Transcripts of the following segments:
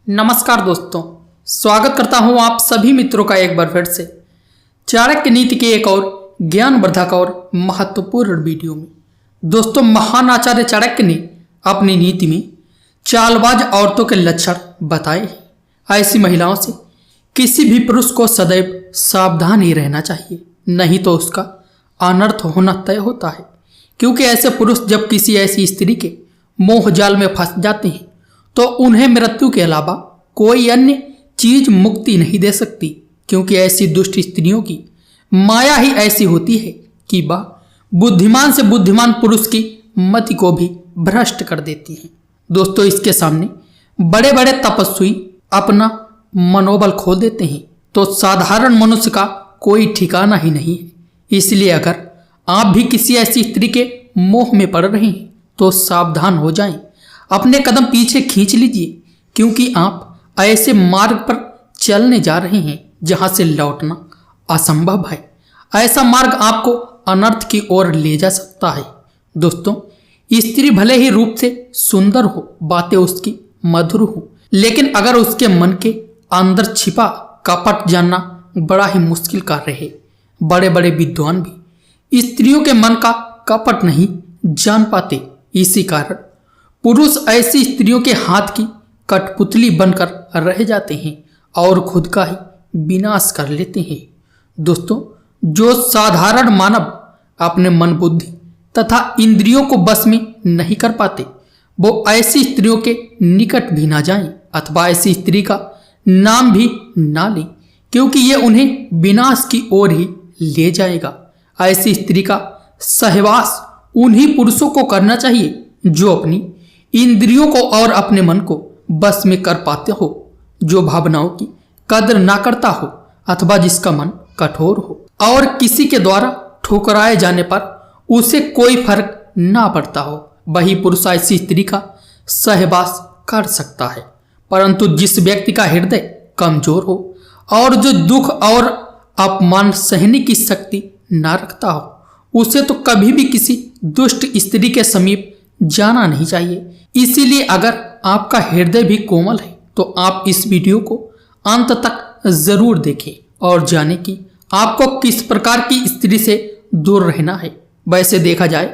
नमस्कार दोस्तों, स्वागत करता हूं आप सभी मित्रों का एक बार फिर से चाणक्य नीति के एक और ज्ञानवर्धक और महत्वपूर्ण वीडियो में। दोस्तों, महान आचार्य चाणक्य ने अपनी नीति में चालबाज औरतों के लक्षण बताए हैं। ऐसी महिलाओं से किसी भी पुरुष को सदैव सावधान ही रहना चाहिए, नहीं तो उसका अनर्थ होना तय होता है। क्योंकि ऐसे पुरुष जब किसी ऐसी स्त्री के मोह जाल में फंस जाते हैं तो उन्हें मृत्यु के अलावा कोई अन्य चीज मुक्ति नहीं दे सकती। क्योंकि ऐसी दुष्ट स्त्रियों की माया ही ऐसी होती है कि वह बुद्धिमान से बुद्धिमान पुरुष की मति को भी भ्रष्ट कर देती है। दोस्तों, इसके सामने बड़े बड़े तपस्वी अपना मनोबल खो देते हैं तो साधारण मनुष्य का कोई ठिकाना ही नहीं है। इसलिए अगर आप भी किसी ऐसी स्त्री के मोह में पड़ रहे हैं तो सावधान हो जाएं, अपने कदम पीछे खींच लीजिए। क्योंकि आप ऐसे मार्ग पर चलने जा रहे हैं जहां से लौटना असंभव है। ऐसा मार्ग आपको अनर्थ की ओर ले जा सकता है। दोस्तों, स्त्री भले ही रूप से सुंदर हो, बातें उसकी मधुर हो, लेकिन अगर उसके मन के अंदर छिपा कपट जानना बड़ा ही मुश्किल कार्य है। बड़े बड़े विद्वान भी स्त्रियों के मन का कपट नहीं जान पाते। इसी कारण पुरुष ऐसी स्त्रियों के हाथ की कठपुतली बनकर रह जाते हैं और खुद का ही विनाश कर लेते हैं। दोस्तों, जो साधारण मानव अपने मन बुद्धि तथा इंद्रियों को बस में नहीं कर पाते, वो ऐसी स्त्रियों के निकट भी ना जाएं अथवा ऐसी स्त्री का नाम भी ना लें, क्योंकि ये उन्हें विनाश की ओर ही ले जाएगा। ऐसी स्त्री का सहवास उन्हीं पुरुषों को करना चाहिए जो अपनी इंद्रियों को और अपने मन को बस में कर पाते हो, जो भावनाओं की कदर ना करता हो अथवा जिसका मन कठोर हो और किसी के द्वारा ठुकराए जाने पर उसे कोई फर्क ना पड़ता हो। वही पुरुष ऐसी स्त्री का सहवास कर सकता है। परंतु जिस व्यक्ति का हृदय कमजोर हो और जो दुख और अपमान सहने की शक्ति ना रखता हो, उसे तो कभी भी किसी दुष्ट स्त्री के समीप जाना नहीं चाहिए। इसीलिए अगर आपका हृदय भी कोमल है तो आप इस वीडियो को अंत तक जरूर देखें और जानें कि आपको किस प्रकार की स्त्री से दूर रहना है। वैसे देखा जाए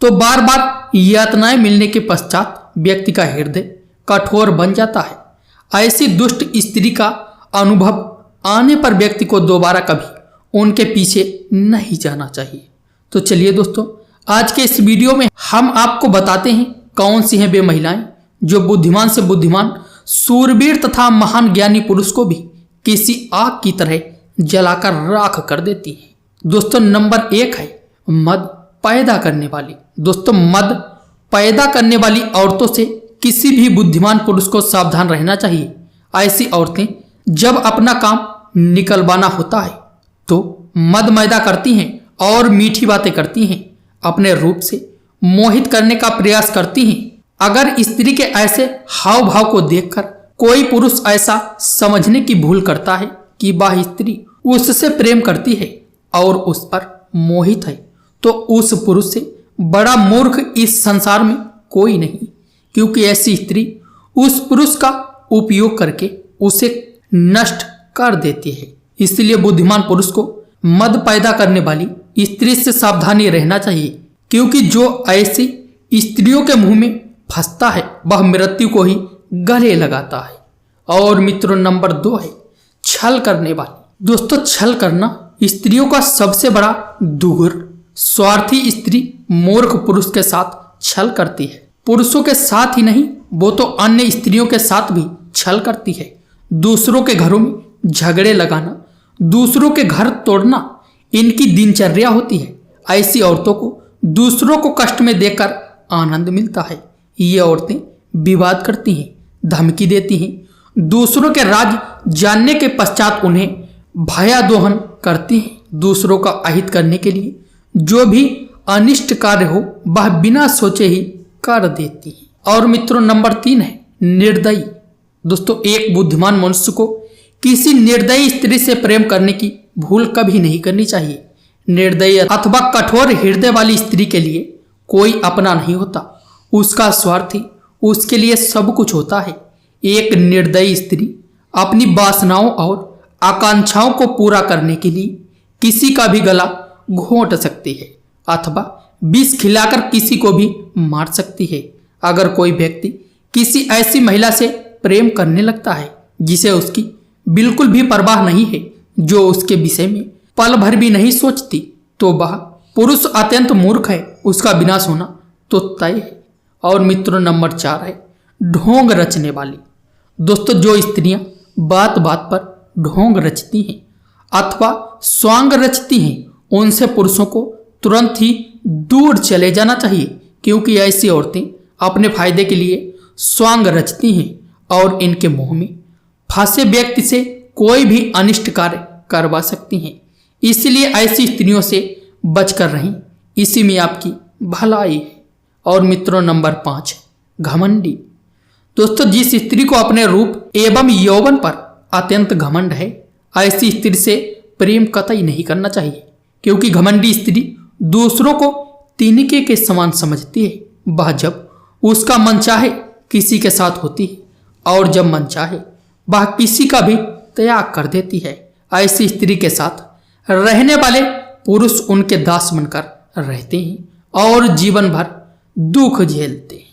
तो बार बार यातनाएं मिलने के पश्चात व्यक्ति का हृदय कठोर बन जाता है। ऐसी दुष्ट स्त्री का अनुभव आने पर व्यक्ति को दोबारा कभी उनके पीछे नहीं जाना चाहिए। तो चलिए दोस्तों, आज के इस वीडियो में हम आपको बताते हैं कौन सी हैं वे महिलाएं जो बुद्धिमान से बुद्धिमान सूरवीर तथा महान ज्ञानी पुरुष को भी किसी आग की तरह जलाकर राख कर देती है। दोस्तों, नंबर 1 है मद पैदा करने वाली। दोस्तों, मद पैदा करने वाली औरतों से किसी भी बुद्धिमान पुरुष को सावधान रहना चाहिए। ऐसी औरतें जब अपना काम निकलवाना होता है तो मद मैदा करती हैं और मीठी बातें करती हैं, अपने रूप से मोहित करने का प्रयास करती हैं। अगर स्त्री के ऐसे हाव भाव को देखकर कोई पुरुष ऐसा समझने की भूल करता है कि वह स्त्री उससे प्रेम करती है और उस पर मोहित है, तो उस पुरुष से बड़ा मूर्ख इस संसार में कोई नहीं। क्योंकि ऐसी स्त्री उस पुरुष का उपयोग करके उसे नष्ट कर देती है। इसलिए बुद्धिमान पुरुष को मद पैदा करने वाली स्त्री से सावधानी रहना चाहिए। क्योंकि जो ऐसी स्त्रियों के मुंह में फंसता है वह मृत्यु को ही गले लगाता है। और मित्रों, नंबर 2 है छल करने वाली। दोस्तों, छल करना स्त्रियों का सबसे बड़ा दुर्गुण। स्वार्थी स्त्री मूर्ख पुरुष के साथ छल करती है। पुरुषों के साथ ही नहीं, वो तो अन्य स्त्रियों के साथ भी छल करती है। दूसरों के घरों में झगड़े लगाना, दूसरों के घर तोड़ना इनकी दिनचर्या होती है। ऐसी औरतों को दूसरों को कष्ट में देखकर आनंद मिलता है। ये औरतें विवाद करती हैं, धमकी देती हैं, दूसरों के राज जानने के पश्चात उन्हें भयादोहन करती हैं। दूसरों का अहित करने के लिए जो भी अनिष्ट कार्य हो वह बिना सोचे ही कर देती हैं। और मित्रों, नंबर 3 है निर्दयी। दोस्तों, एक बुद्धिमान मनुष्य को किसी निर्दयी स्त्री से प्रेम करने की भूल कभी नहीं करनी चाहिए। निर्दयी अथवा कठोर हृदय वाली स्त्री के लिए कोई अपना नहीं होता। उसका स्वार्थी उसके लिए सब कुछ होता है। एक निर्दयी स्त्री अपनी वासनाओं और आकांक्षाओं को पूरा करने के लिए किसी का भी गला घोंट सकती है अथवा विष खिलाकर किसी को भी मार सकती है। अगर कोई व्यक्ति किसी ऐसी महिला से प्रेम करने लगता है जिसे उसकी बिल्कुल भी परवाह नहीं है, जो उसके विषय में पल भर भी नहीं सोचती, तो वह पुरुष अत्यंत मूर्ख है, उसका विनाश होना तो तय है। और मित्रों, नंबर 4 है ढोंग रचने वाली। दोस्तों, जो स्त्रियां बात बात पर ढोंग रचती हैं अथवा स्वांग रचती हैं, उनसे पुरुषों को तुरंत ही दूर चले जाना चाहिए, क्योंकि ऐसी औरतें अपने फायदे के लिए स्वांग रचती हैं और इनके मुंह में फंसे व्यक्ति से कोई भी अनिष्ट कार्य करवा सकती हैं। इसलिए ऐसी स्त्रियों से बचकर रहें, इसी में आपकी भलाई है। और मित्रों, नंबर 5 घमंडी। दोस्तों, जिस स्त्री को अपने रूप एवं यौवन पर अत्यंत घमंड है, ऐसी स्त्री से प्रेम कतई नहीं करना चाहिए, क्योंकि घमंडी स्त्री दूसरों को तिनके के समान समझती है। वह जब उसका मन चाहे किसी के साथ होती है और जब मन चाहे वह किसी का भी त्याग कर देती है। ऐसी स्त्री के साथ रहने वाले पुरुष उनके दास बनकर रहते हैं और जीवन भर दुख झेलते हैं।